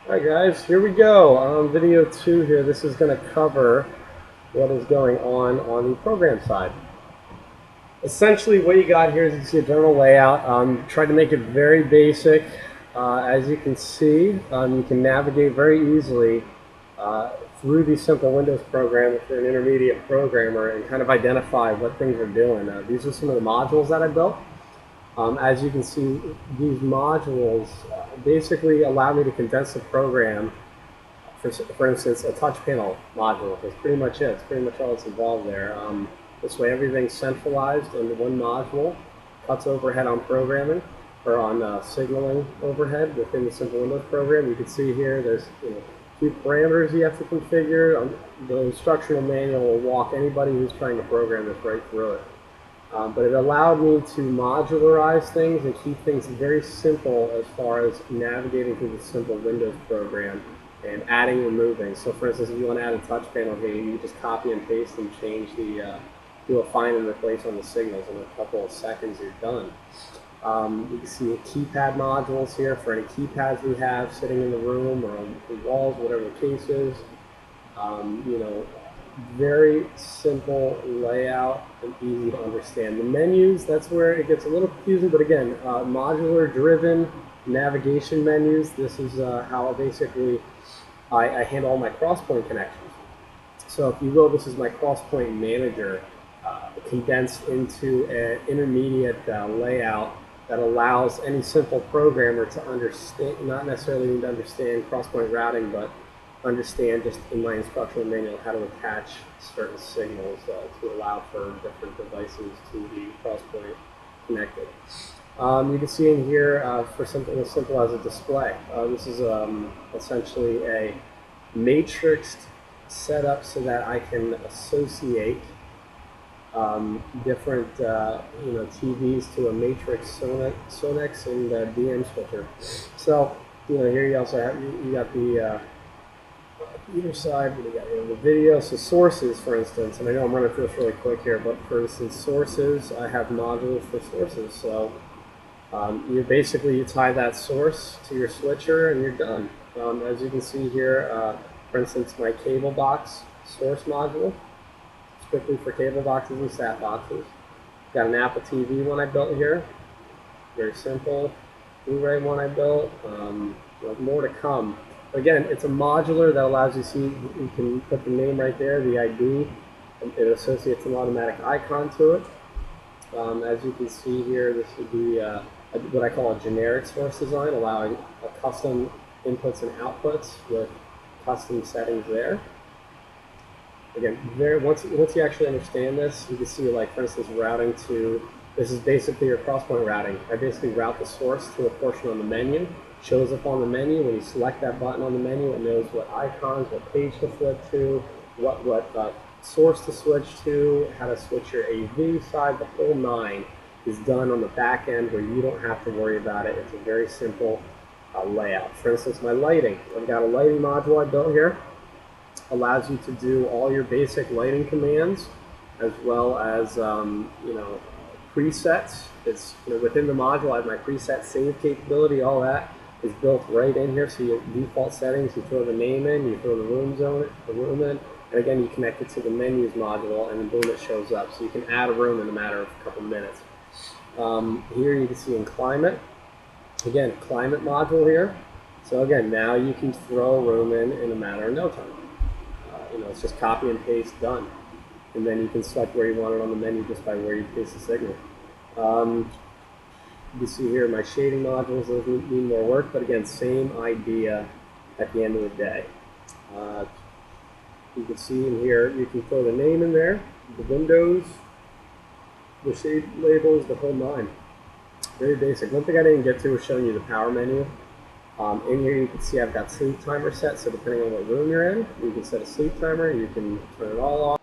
Alright guys, here we go. Video 2 here. This is going to cover what is going on the program side. Essentially what you got here is you see a general layout. Tried to make it very basic. As you can see, you can navigate very easily through the simple Windows program if you're an intermediate programmer and kind of identify what things are doing. These are some of the modules that I built. As you can see, these modules basically allow me to condense the program. For instance, a touch panel module is pretty much it. It's pretty much all that's involved there. This way everything's centralized in one module, cuts overhead on programming, or on signaling overhead within the simple Windows program. You can see here there's a few parameters you have to configure. The instructional manual will walk anybody who's trying to program this right through it. But it allowed me to modularize things and keep things very simple as far as navigating through the simple Windows program and adding and removing. So for instance, if you want to add a touch panel here, you just copy and paste and change do a find and replace on the signals. In a couple of seconds, you're done. You can see keypad modules here for any keypads we have sitting in the room or on the walls, whatever the case is. Very simple layout and easy to understand. The menus, that's where it gets a little confusing, but again, modular driven navigation menus. This is how basically I handle all my crosspoint connections. So if you will, this is my crosspoint manager condensed into an intermediate layout that allows any simple programmer to understand, not necessarily need to understand crosspoint routing, but understand just in my instructional manual how to attach certain signals to allow for different devices to be crosspoint connected. You can see in here for something as simple as a display. This is essentially a matrixed setup so that I can associate different TVs to a matrix Sonex and DM switcher. So here you also have you got the either side. What do you got here? The video. So sources, for instance, and I know I'm running through this really quick here, but for instance, sources, I have modules for sources. So you tie that source to your switcher and you're done. As you can see here, for instance, my cable box source module, strictly for cable boxes and sat boxes. Got an Apple TV one I built here, very simple. Blu-ray one I built. More to come. Again, it's a modular that allows you to see, you can put the name right there, the ID, and it associates an automatic icon to it. As you can see here, this would be what I call a generic source design, allowing a custom inputs and outputs with custom settings there. Again, once you actually understand this, you can see, like, for instance, routing to, this is basically your crosspoint routing. I basically route the source to a portion on the menu. Shows up on the menu. When you select that button on the menu, it knows what icons, what page to flip to, what source to switch to, how to switch your AV side. The whole nine is done on the back end where you don't have to worry about it. It's a very simple layout. For instance, my lighting. I've got a lighting module I built here. Allows you to do all your basic lighting commands as well as presets. It's within the module. I have my preset save capability. All that is built right in here. So your default settings, you throw the name in, you throw the room in, and again you connect it to the menus module, and boom, it shows up. So you can add a room in a matter of a couple minutes. Here you can see in climate, again, climate module here. So again, now you can throw a room in a matter of no time. It's just copy and paste, done. And then you can select where you want it on the menu just by where you paste the signal. You can see here my shading modules, those need more work, but again, same idea at the end of the day. You can see in here, you can throw the name in there, the windows, the shade labels, the whole nine. Very basic. One thing I didn't get to was showing you the power menu. In here you can see I've got sleep timer set, so depending on what room you're in, you can set a sleep timer, you can turn it all off.